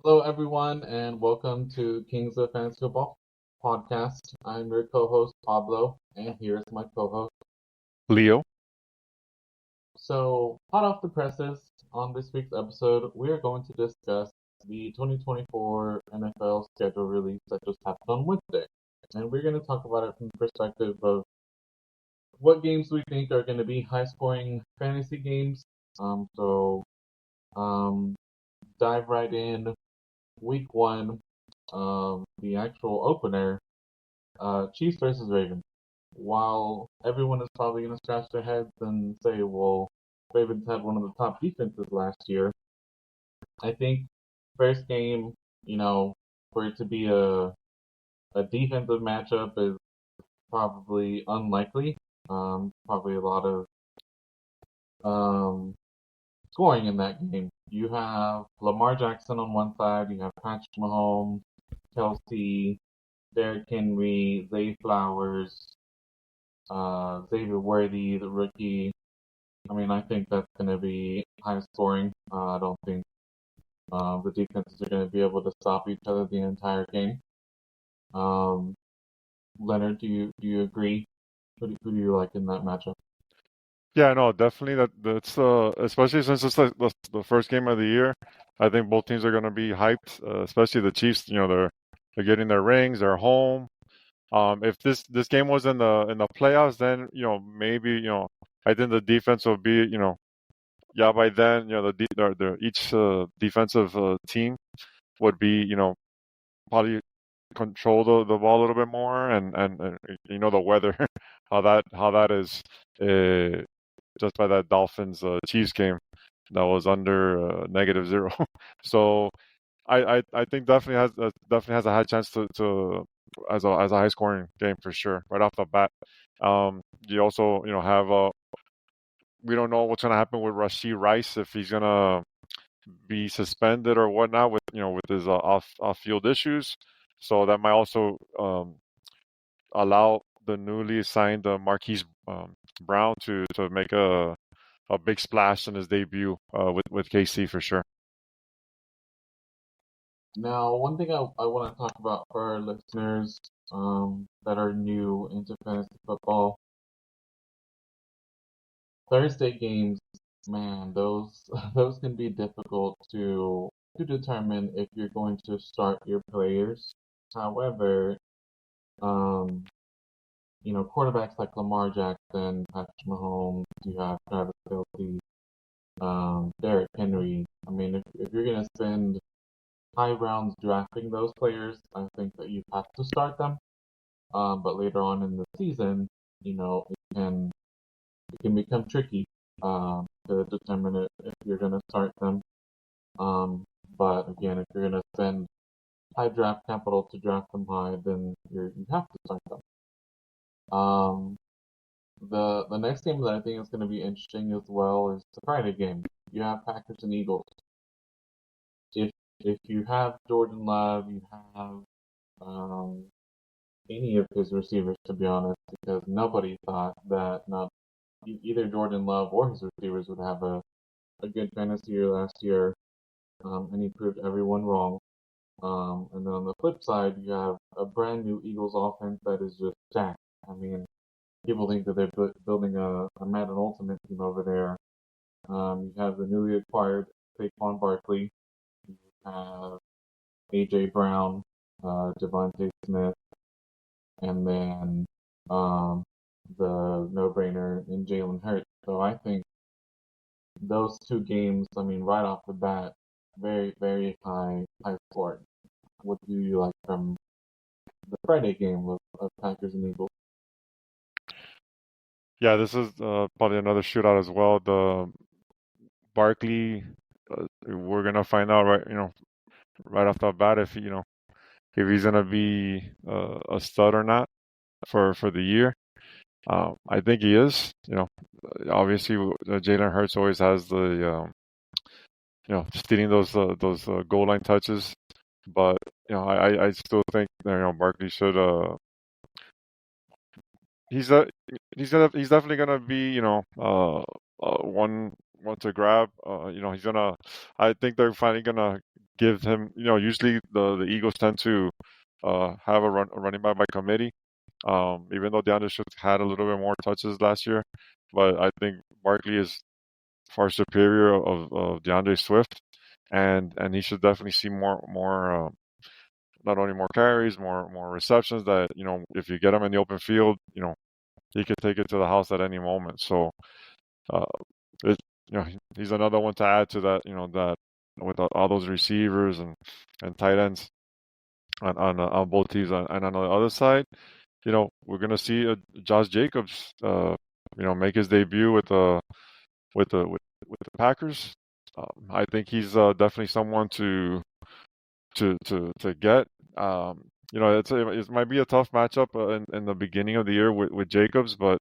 Hello, everyone, and welcome to Kings of Fantasy Football podcast. I'm your co-host Pablo, and here's my co-host. Leo. So, hot off the presses, on this week's episode, we are going to discuss the 2024 NFL schedule release that just happened on Wednesday, and we're going to talk about it from the perspective of what games we think are going to be high-scoring fantasy games. So, um, dive right in. Week one, the actual opener. Chiefs versus Ravens. While everyone is probably going to scratch their heads and say, well, Ravens had one of the top defenses last year, I think first game, for it to be a defensive matchup is probably unlikely. Probably a lot of um, scoring in that game. You have Lamar Jackson on one side, you have Patrick Mahomes, Kelsey, Derrick Henry, Zay Flowers, Xavier Worthy, the rookie. I mean, I think that's going to be high scoring. I don't think the defenses are going to be able to stop each other the entire game. Um, Leonard, do you agree? Who do you like in that matchup? Yeah, no, definitely that's especially since it's the first game of the year. I think both teams are going to be hyped, especially the Chiefs. They're getting their rings, they're home. If this game was in the playoffs, then maybe I think the defense will be yeah, by then each defensive team would be probably control the ball a little bit more, and the weather how that is. Uh, just by that Dolphins Chiefs game that was under -0. So I think definitely has a high chance to as a high scoring game for sure right off the bat. You also have we don't know what's gonna happen with Rashee Rice, if he's gonna be suspended or whatnot with his off field issues. So that might also allow the newly signed Marquise Brown to make a big splash in his debut with KC for sure. Now, one thing I want to talk about for our listeners that are new into fantasy football, Thursday games, man, those those can be difficult to determine if you're going to start your players. However, um, quarterbacks like Lamar Jackson, Patrick Mahomes, you have Travis Kelce, Derrick Henry. I mean, if you're gonna spend high rounds drafting those players, I think that you have to start them. But later on in the season, it can become tricky to determine if you're gonna start them. But again, if you're gonna spend high draft capital to draft them high, then you have to start them. Um, the next game that I think is going to be interesting as well is the Friday game. You have Packers and Eagles. If if you have Jordan Love, you have um, any of his receivers, to be honest, because nobody thought that not either Jordan Love or his receivers would have a good fantasy year last year, and he proved everyone wrong. And then on the flip side, you have a brand new Eagles offense that is just stacked. I mean, people think that they're building a Madden Ultimate team over there. You have the newly acquired Saquon Barkley. You have AJ Brown, Devontae Smith, and then the no-brainer in Jalen Hurts. So I think those two games, I mean, right off the bat, very, very high scoring. What do you like from the Friday game of Packers and Eagles? Yeah, this is probably another shootout as well. The Barkley, we're gonna find out right off the bat if he's gonna be a stud or not for the year. I think he is. Obviously, Jalen Hurts always has the stealing those goal line touches, but I still think that, Barkley should he's a he's definitely gonna be one to grab. He's gonna. I think they're finally gonna give him, usually the Eagles tend to have a running back by committee. Even though DeAndre Swift had a little bit more touches last year, but I think Barkley is far superior of DeAndre Swift, and he should definitely see more not only more carries, more receptions. That if you get him in the open field, he could take it to the house at any moment. So uh, it, he's another one to add to that. That with all those receivers and tight ends on both teams, and on the other side, we're gonna see Josh Jacobs, make his debut with the Packers. I think he's definitely someone to get. It might be a tough matchup in the beginning of the year with Jacobs, but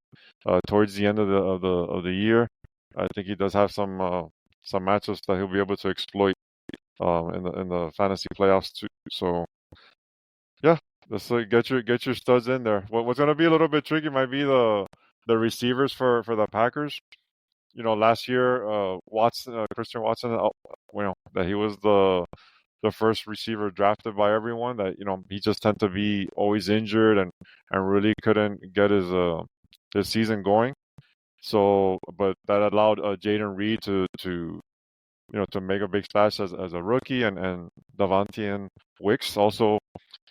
towards the end of the year, I think he does have some matchups that he'll be able to exploit in the fantasy playoffs too. So yeah, just get your studs in there. What's going to be a little bit tricky might be the receivers for the Packers. Last year, Christian Watson, that he was the first receiver drafted by everyone. That he just tended to be always injured and really couldn't get his season going. So, but that allowed Jaden Reed to make a big splash as a rookie, and Davantian Wicks also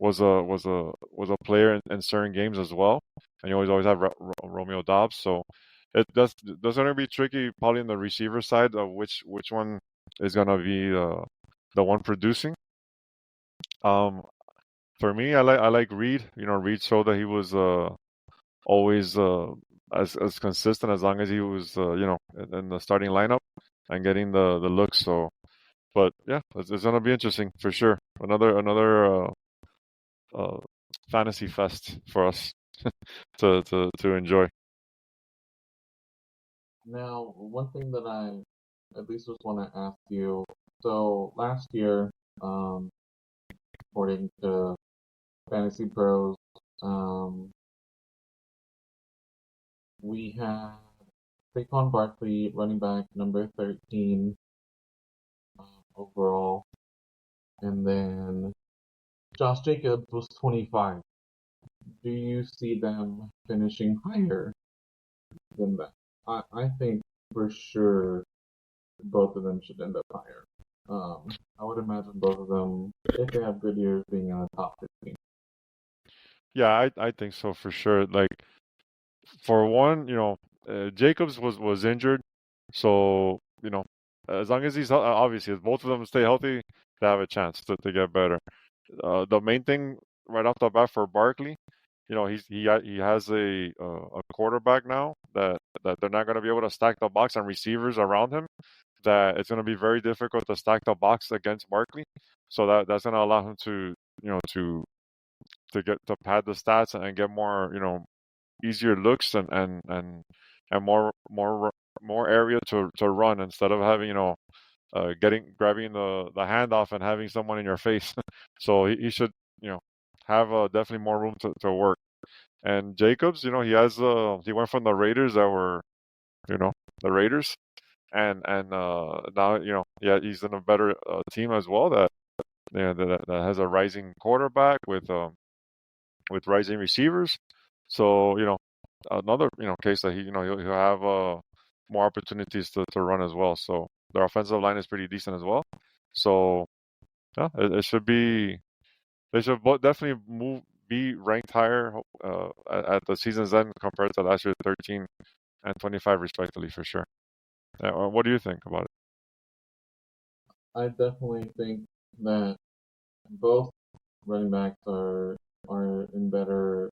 was a player in certain games as well, and you always have Romeo Dobbs. So that's going to be tricky, probably in the receiver side of which one is going to be the one producing. Um, for me, I like Reed. Reed showed that he was always as consistent as long as he was in the starting lineup and getting the looks. So, but yeah, it's going to be interesting for sure. Another uh, fantasy fest for us to enjoy. Now, one thing that I at least just want to ask you. So last year, um, according to Fantasy Pros, um, we had Saquon Barkley, running back number 13 overall, and then Josh Jacobs was 25. Do you see them finishing higher than that? I think for sure both of them should end up higher. I would imagine both of them, if they have good years, being in the top 15. Yeah, I think so for sure. Like for one, Jacobs was injured, so as long as he's obviously if both of them stay healthy, they have a chance to get better. The main thing right off the bat for Barkley, he has a quarterback now that they're not going to be able to stack the box and receivers around him. That it's going to be very difficult to stack the box against Barkley. So that's going to allow him to get to pad the stats and get more easier looks and more area to run instead of having grabbing the handoff and having someone in your face. So he should have definitely more room to work. And Jacobs, he went from the Raiders that were the Raiders, and now yeah, he's in a better team as well that that has a rising quarterback with rising receivers. So another case that he'll have more opportunities to run as well. So their offensive line is pretty decent as well. So yeah, it should be they should definitely be ranked higher at the season's end compared to last year, 13 and 25 respectively for sure. What do you think about it? I definitely think that both running backs are in better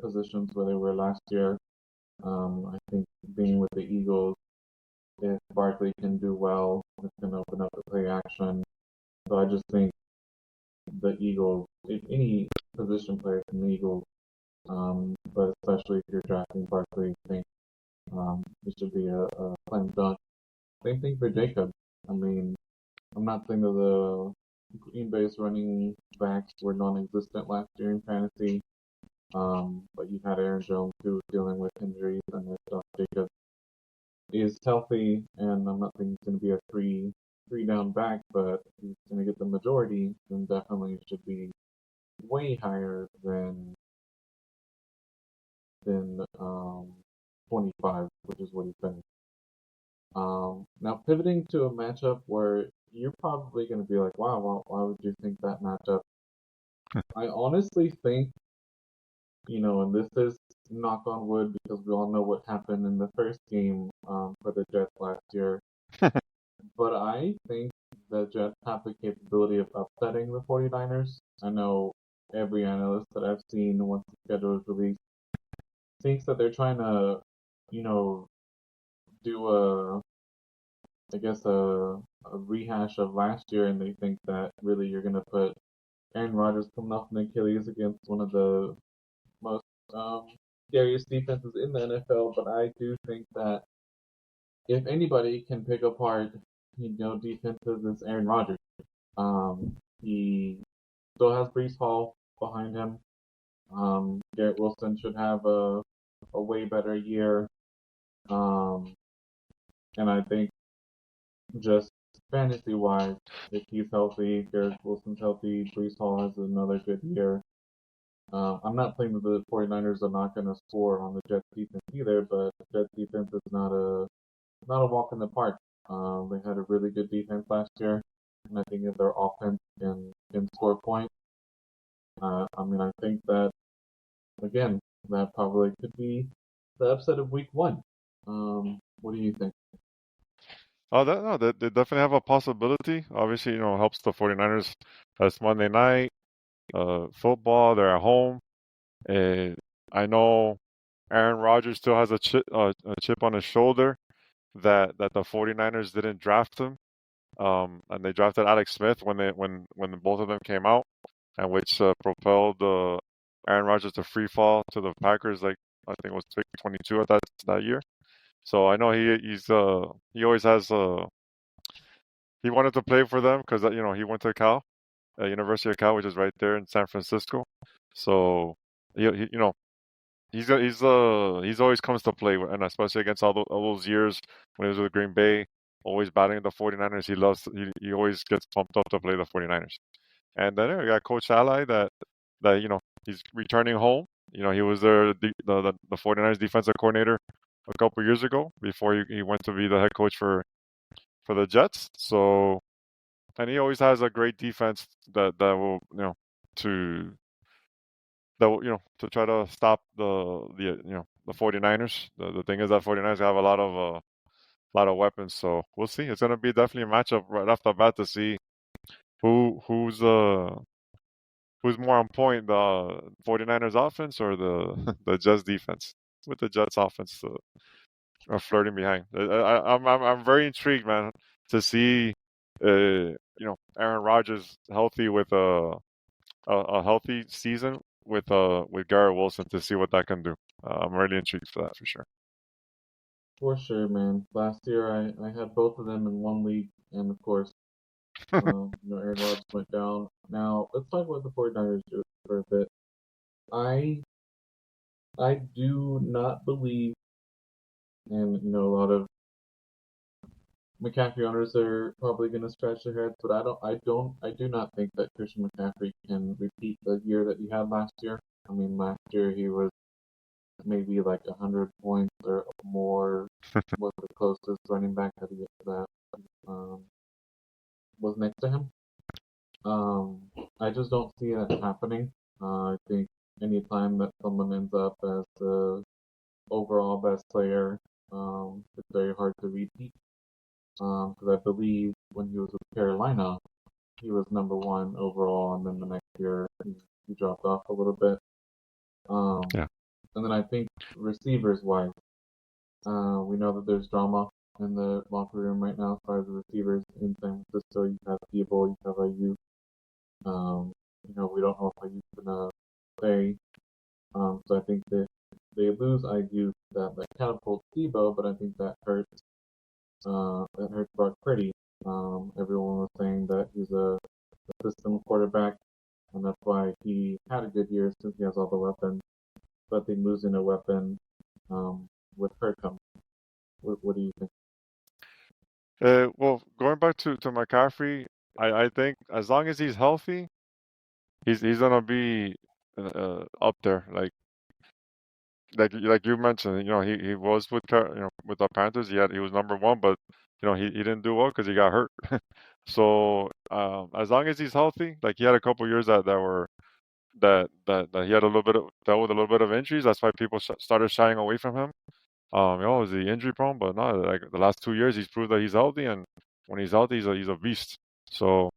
positions where they were last year. I think being with the Eagles, if Barkley can do well, it's going to open up the play action. So I just think the Eagles, if any position player from the Eagles, but especially if you're drafting Barkley, I think it should be a slam dunk. Same thing for Jacob. I mean, I'm not saying that the Green Bay's running backs were non-existent last year in fantasy, but you had Aaron Jones who was dealing with injuries, and if Josh Jacobs is healthy, and I'm not thinking he's going to be a 3 three down back, but he's going to get the majority, then definitely it should be way higher than 25, which is what he finished. Now pivoting to a matchup where you're probably going to be like, wow, why would you think that matchup? I honestly think, and this is knock on wood because we all know what happened in the first game for the Jets last year. But I think the Jets have the capability of upsetting the 49ers. I know every analyst that I've seen once the schedule is released thinks that they're trying to, do I guess a rehash of last year, and they think that really you're gonna put Aaron Rodgers coming off an Achilles against one of the most scariest defenses in the NFL. But I do think that if anybody can pick apart, defenses, it's Aaron Rodgers. He still has Breece Hall behind him. Garrett Wilson should have a way better year. And I think just fantasy wise, if he's healthy, Garrett Wilson's healthy, Breece Hall has another good year. I'm not saying that the 49ers are not going to score on the Jets defense either, but Jets defense is not a walk in the park. They had a really good defense last year, and I think if their offense can score points, I think that again that probably could be the upset of Week 1. What do you think? Oh, no, they definitely have a possibility. Obviously, helps the 49ers. That's Monday night football. They're at home. And I know Aaron Rodgers still has a chip on his shoulder that the 49ers didn't draft him. And they drafted Alex Smith when both of them came out, and which propelled Aaron Rodgers to free fall to the Packers. Like I think it was pick 22 at that year. So I know he always has he wanted to play for them because he went to Cal, University of Cal, which is right there in San Francisco. So he's always comes to play, and especially against all those years when he was with Green Bay, always batting the 49ers. He always gets pumped up to play the 49ers. And then we got Coach Ally that he's returning home. He was the 49ers defensive coordinator a couple years ago before he went to be the head coach for the Jets. So, and he always has a great defense that will to to try to stop the 49ers. The thing is that 49ers have a lot of weapons, so we'll see. It's gonna be definitely a matchup right off the bat to see who's more on point, the 49ers offense or the Jets defense. With the Jets offense flirting behind. I'm very intrigued, man, to see Aaron Rodgers healthy with a healthy season with Garrett Wilson, to see what that can do. I'm really intrigued for that for sure. For sure, man. Last year I had both of them in one league, and of course, Aaron Rodgers went down. Now let's talk about the 49ers for a bit. I do not believe, and a lot of McCaffrey owners are probably going to scratch their heads, but I do not think that Christian McCaffrey can repeat the year that he had last year. I mean, last year he was maybe like 100 points or more, was the closest running back that was next to him. I just don't see that happening. I think anytime that someone ends up as the overall best player, it's very hard to repeat. Because I believe when he was with Carolina, he was number one overall, and then the next year he dropped off a little bit. Yeah. And then I think receivers wise, we know that there's drama in the locker room right now as far as the receivers in San Francisco. You have Debo, you have Ayuk. We don't know if Ayuk's gonna play. So I think that they lose Ayuk, that catapults Debo, but I think that hurts Brock Purdy. Everyone was saying that he's a system quarterback, and that's why he had a good year since he has all the weapons. But they losing a weapon would hurt him. What do you think? Well, going back to McCaffrey, I think as long as he's healthy, he's gonna be up there. Like you mentioned, he was with with the Panthers. He was number one, but he didn't do well because he got hurt. So as long as he's healthy, like he had a couple years that he had a little bit of dealt with a little bit of injuries. That's why people started shying away from him. Is he injury prone? But no, like the last 2 years, he's proved that he's healthy, and when he's healthy, he's a beast. So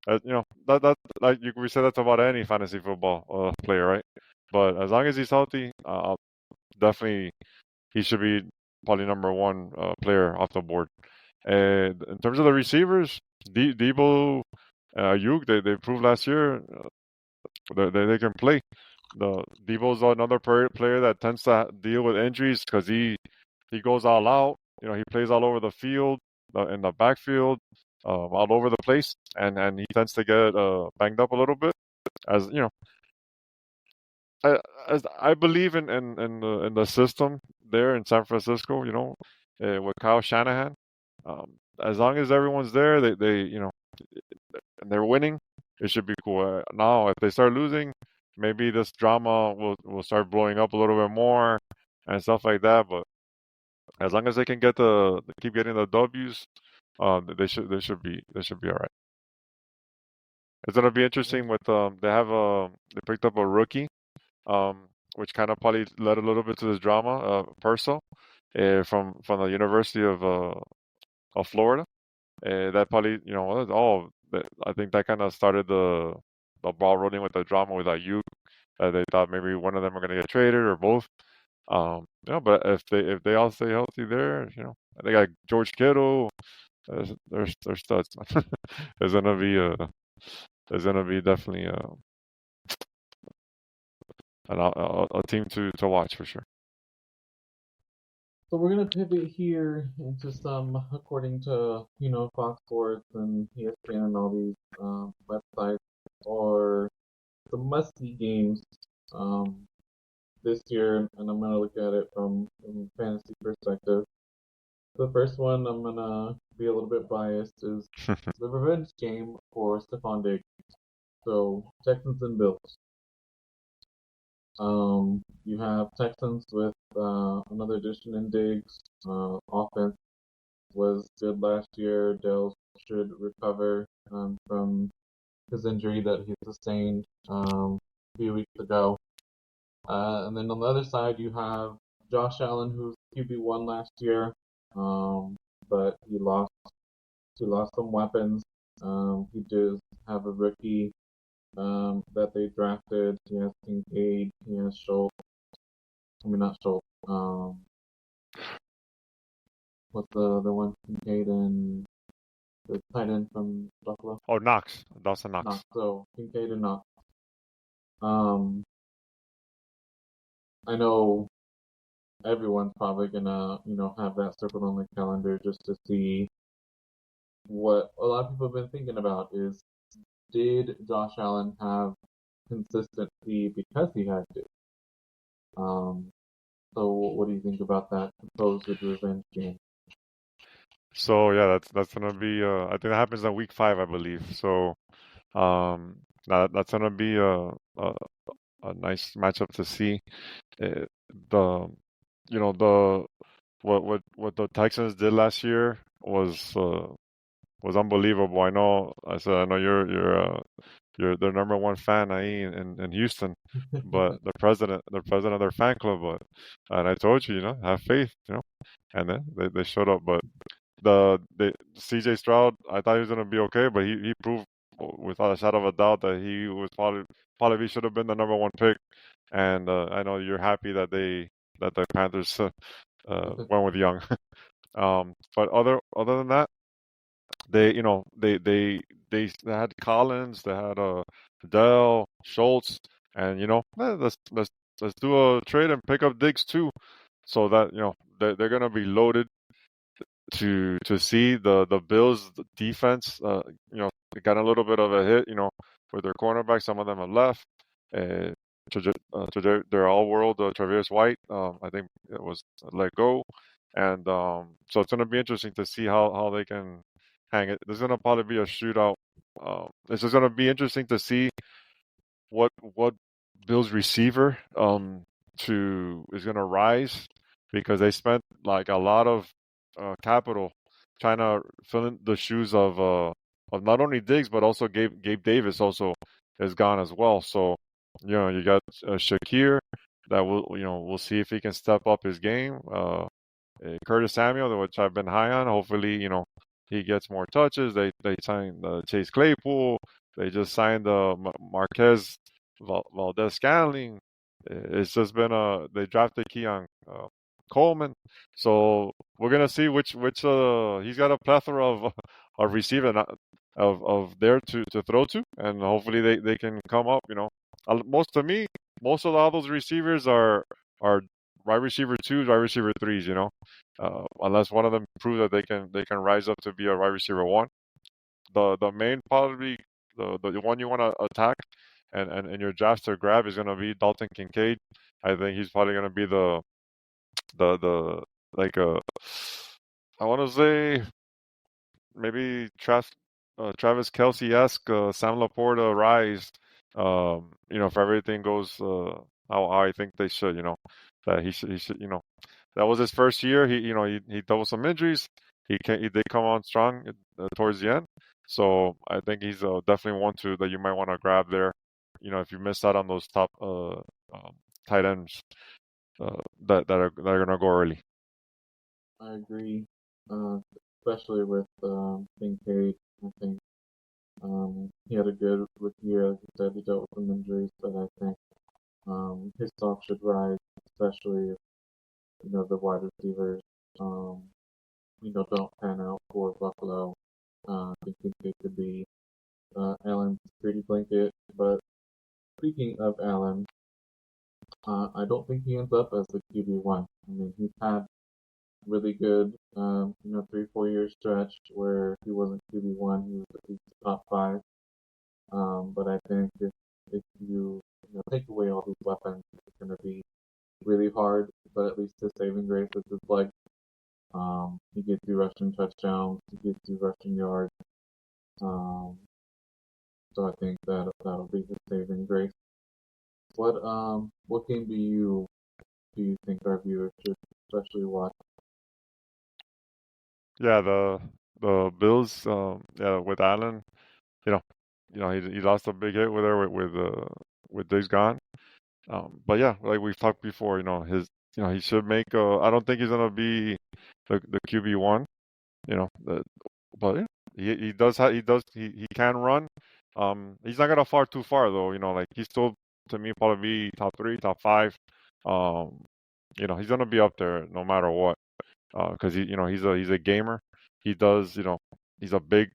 that like we said that's about any fantasy football player, right? But as long as he's healthy, definitely he should be probably number one player off the board. And in terms of the receivers, Debo, Ayuk, they proved last year they can play. The Debo's another player that tends to deal with injuries because he goes all out. He plays all over the field, in the backfield, all over the place, and he tends to get banged up a little bit. As you know, I, as I believe in the system there in San Francisco. With Kyle Shanahan, as long as everyone's there, they and they're winning, it should be cool. Now, if they start losing, maybe this drama will start blowing up a little bit more and stuff like that. But as long as they can keep getting the W's, they should be all right. It's gonna be interesting with they picked up a rookie, which kind of probably led a little bit to this drama. Purcell, from the University of Florida. That probably, I think that kind of started the ball rolling with the drama with Ayuk. They thought maybe one of them are going to get traded or both. But if they all stay healthy there, they got George Kittle. They're studs. There's gonna be definitely a team to watch for sure. So we're gonna pivot here into some, according to Fox Sports and ESPN and all these websites, or the must-see games um, this year, and I'm gonna look at it from fantasy perspective. The first one I'm gonna be a little bit biased is the revenge game for Stephon Diggs. So Texans and Bills. You have Texans with another addition in Diggs. Offense was good last year. Dale should recover from his injury that he sustained a few weeks ago. And then on the other side, you have Josh Allen, who's QB1 last year, but he lost some weapons. He does have a rookie that they drafted. He has Kincaid. He has Schultz. I mean, not Schultz. What's the other one? Kincaid and the tight end from Buffalo. Oh, Knox, Dawson Knox. So Kincaid and Knox. Um, I know everyone's probably gonna, have that circled on the calendar just to see what a lot of people have been thinking about is, did Josh Allen have consistency because he had to? So what do you think about that supposed revenge game? So yeah, that's gonna be. I think that happens in week 5, I believe. So that's gonna be a nice matchup to see. Uh, the the what the Texans did last year was unbelievable. I know you're their number one fan in Houston, but the president of their fan club. But and I told you, have faith, and then they showed up. But the CJ Stroud, I thought he was gonna be okay, but he proved without a shadow of a doubt that he was probably should have been the number one pick. And I know you're happy that the Panthers went with Young. But other than that, they had Collins, they had Dell, Schultz, and let's do a trade and pick up Diggs too, so that they're gonna be loaded to see the Bills defense. They got a little bit of a hit, with their cornerbacks. Some of them have left. Uh, their all-world Travis White, I think it was let go. and so it's going to be interesting to see how they can hang it. There's going to probably be a shootout. It's just going to be interesting to see what Bills receiver is going to rise, because they spent like a lot of capital trying to fill in the shoes of not only Diggs but also Gabe Davis also is gone as well. So you got Shakir that we'll see if he can step up his game. Curtis Samuel, which I've been high on. Hopefully, he gets more touches. They signed Chase Claypool. They just signed Marquez Valdez Scantling. It's just been they drafted Keon Coleman. So we're gonna see which he's got a plethora of receiver of there to throw to, and hopefully they can come up. Most of all those receivers are wide receiver twos, wide receiver threes. Unless one of them proves that they can rise up to be a wide receiver one. The main probably the one you want to attack and your draft to grab is going to be Dalton Kincaid. I think he's probably going to be the like I want to say maybe Travis Kelsey-esque Sam Laporta rise. If everything goes how I think they should, that he should, that was his first year. He dealt with some injuries. He did come on strong towards the end. So I think he's definitely one that you might want to grab there. If you miss out on those top tight ends that are gonna go early. I agree, especially with Kincaid. I think he had a good rookie year, like you said. He dealt with some injuries, but I think his stock should rise, especially if the wide receivers don't pan out for Buffalo. I think Kincaid could be Allen's security blanket. But speaking of Allen, I don't think he ends up as the QB1. I mean, he's had really good, 3-4 year stretch where he wasn't QB1, he was at least top five. But I think if you take away all these weapons, it's going to be really hard. But at least his saving grace is his legs. He gets you rushing touchdowns, he gets you rushing yards. So I think that'll be his saving grace. What game do you think our viewers should especially watch? Yeah, the Bills. Yeah, with Allen. You know, he lost a big hit with her with Diggs gone. But yeah, like we've talked before, he should make. I don't think he's gonna be the QB1. You know, but yeah, he can run. He's not gonna far too far though. Like he's still to me probably be top three, top five. Um, he's gonna be up there no matter what. Because he's a gamer. He does, he's a big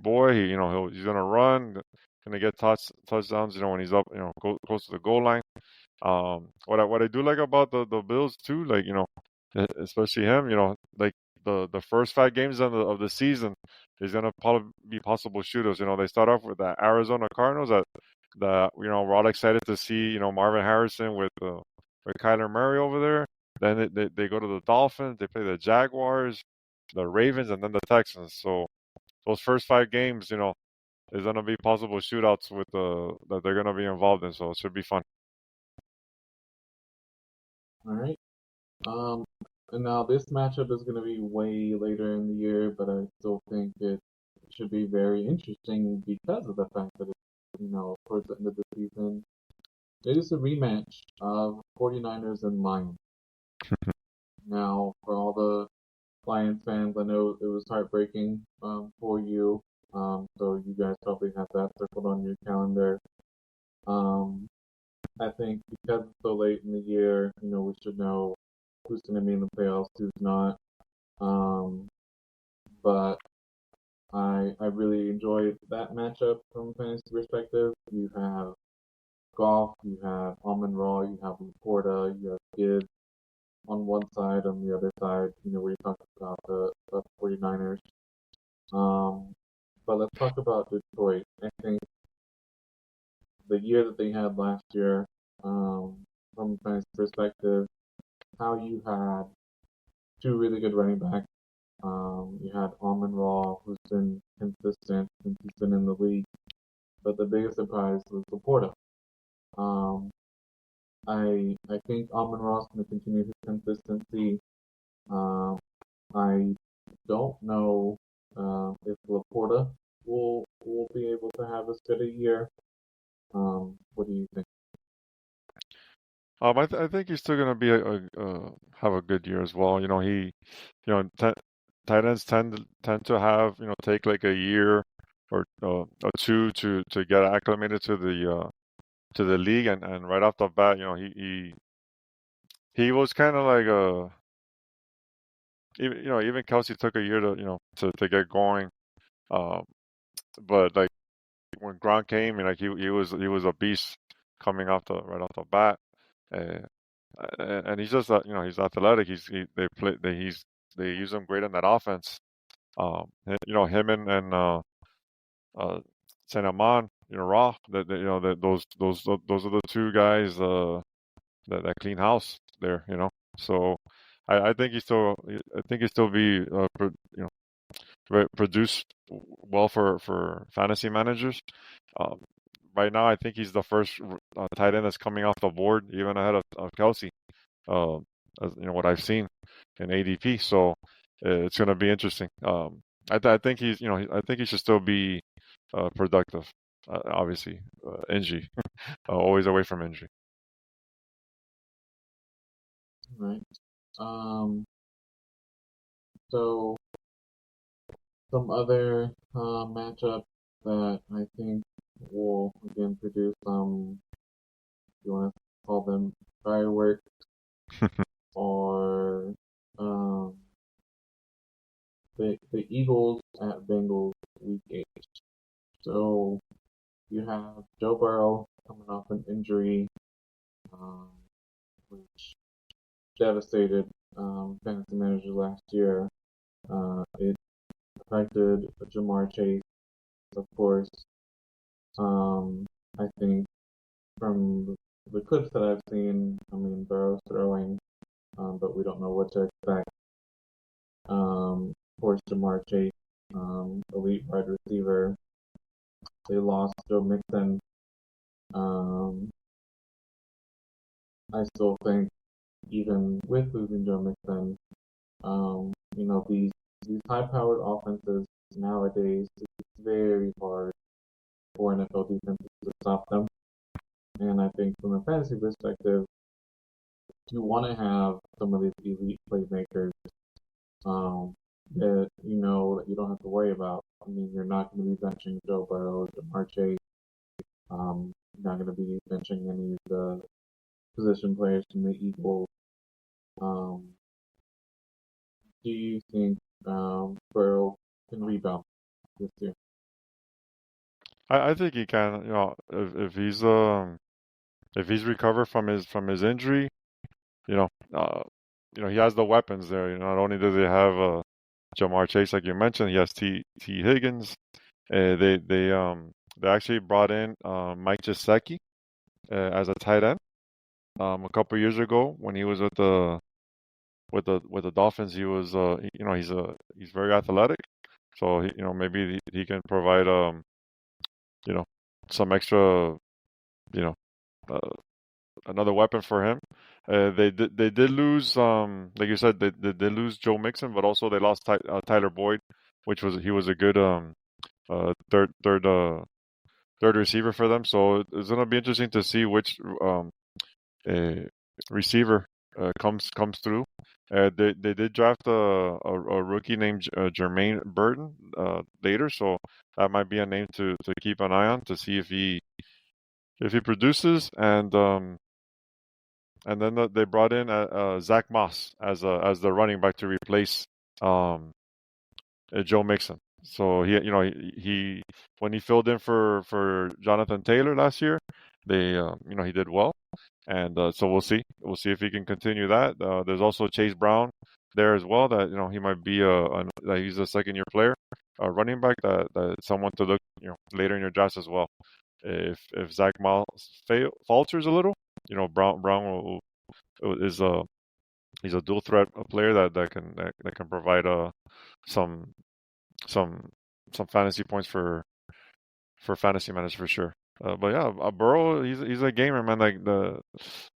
boy. He's gonna run, gonna get touchdowns. When he's up, close to the goal line. What I do like about the Bills too, like especially him, like the first 5 games of the season is gonna probably be possible shooters. They start off with the Arizona Cardinals that we're all excited to see. Marvin Harrison with Kyler Murray over there. Then they go to the Dolphins. They play the Jaguars, the Ravens, and then the Texans. So those first 5 games, is gonna be possible shootouts that they're gonna be involved in. So it should be fun. All right. And now this matchup is going to be way later in the year, but I still think it should be very interesting because of the fact that it's, towards the end of the season. It is a rematch of 49ers and Lions. Now, for all the Lions fans, I know it was heartbreaking for you. So you guys probably have that circled on your calendar. Um, I think because it's so late in the year, we should know who's going to be in the playoffs, who's not. Um, but I really enjoyed that matchup from a fantasy perspective. You have Goff, you have Amon-Ra, you have Laporta, you have Gibbs on one side, on the other side, where you talk about the 49ers. But let's talk about Detroit. I think the year that they had last year, from a fantasy perspective, how you had two really good running backs. You had Amon Ra, who's been consistent since he's been in the league, but the biggest surprise was Laporta. Um, I think Amon Ra is going to continue his consistency. Um, I don't know if Laporta will be able to have as good a year. What do you think? I think he's still gonna be have a good year as well. Tight ends tend to have take like a year or two to get acclimated to the league, and right off the bat, he was kind of like even Kelsey took a year to get going. Um, but like when Gronk came, he was a beast coming off the right off the bat. Uh, and he's just he's athletic. They use him great in that offense. Him and Saint Amon, Raw. Those are the two guys that clean house there. So I think he still be produce well for fantasy managers. Um, right now, I think he's the first tight end that's coming off the board, even ahead of Kelsey. Uh, as, what I've seen in ADP. So it's going to be interesting. I think I think he should still be productive. Obviously, injury, always away from injury. Right. So some other matchups that I think will again produce if you want to call them fireworks or um, the Eagles at Bengals week 8. So you have Joe Burrow coming off an injury, um, which devastated fantasy managers last year. It affected Jamar Chase, of course. I think from the clips that I've seen, I mean, Burrow's throwing, but we don't know what to expect. Of course, Jamar Chase, elite wide receiver. They lost Joe Mixon. I still think, even with losing Joe Mixon, these high-powered offenses nowadays, it's very hard for NFL defenses to stop them. And I think from a fantasy perspective, you want to have some of these elite playmakers that that you don't have to worry about. I mean, you're not going to be benching Joe Burrow, Jamar Chase. You're not going to be benching any of the position players from the Eagles. Um, do you think Burrow can rebound this year? I think he can. If he's recovered from his injury, you know, uh, he has the weapons there. Not only does he have Jamar Chase, like you mentioned, he has T Higgins. They actually brought in Mike Gesicki as a tight end a couple years ago when he was with the Dolphins. He was he's very athletic, so maybe he can provide you know some extra you know uh, another weapon for him. They did lose like you said they did lose Joe Mixon, but also they lost Tyler Boyd, he was a good third receiver for them. So it's gonna be interesting to see which uh, receiver comes through. They did draft a rookie named Jermaine Burton later, so that might be a name to keep an eye on to see if he produces. And then they brought in Zach Moss as the running back to replace Joe Mixon. So he when he filled in for Jonathan Taylor last year, he did well, and so we'll see if he can continue that. There's also Chase Brown there as well, that he might be that he's a second year player, a running back that someone to look later in your drafts as well. If Zach Moss falters a little, Brown is he's a dual threat player that can provide some some fantasy points for fantasy managers for sure. But yeah, Burrow, he's a gamer, man. Like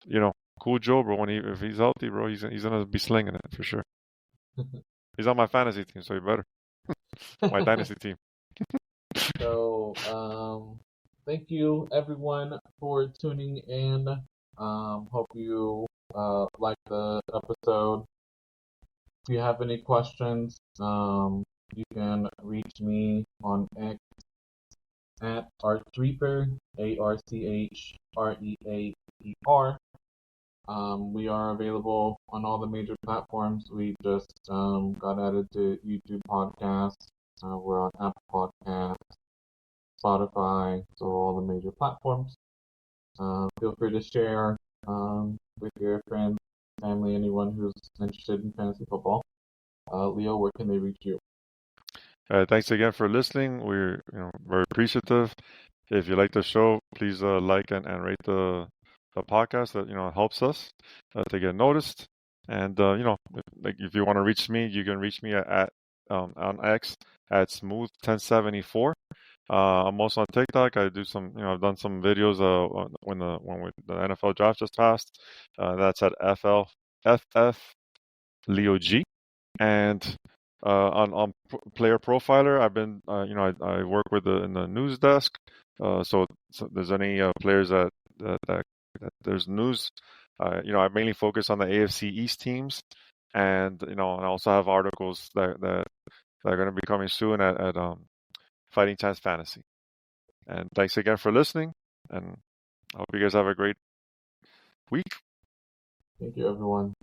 you know, cool Joe, bro. When if he's healthy, bro, he's gonna be slinging it for sure. He's on my fantasy team, so he better. My dynasty team. So, thank you everyone for tuning in. Hope you like the episode. If you have any questions, you can reach me on X at Archreaper, ARCHREAPER. We are available on all the major platforms. We just got added to YouTube podcasts. We're on Apple Podcasts, Spotify, so all the major platforms. Feel free to share with your friends, family, anyone who's interested in fantasy football. Leo, where can they reach you? Thanks again for listening. We're very appreciative. If you like the show, please like and rate the podcast. That helps us to get noticed. And like if you want to reach me, you can reach me at on X at smooth1074. I'm also on TikTok. I do some, I've done some videos when the NFL draft just passed. That's at FF Leo G. And on Player Profiler, I've been, I work with in the news desk. So there's any players that there's news. I mainly focus on the AFC East teams, and and I also have articles that are going to be coming soon at Fighting Chance Fantasy. And thanks again for listening, and I hope you guys have a great week. Thank you, everyone.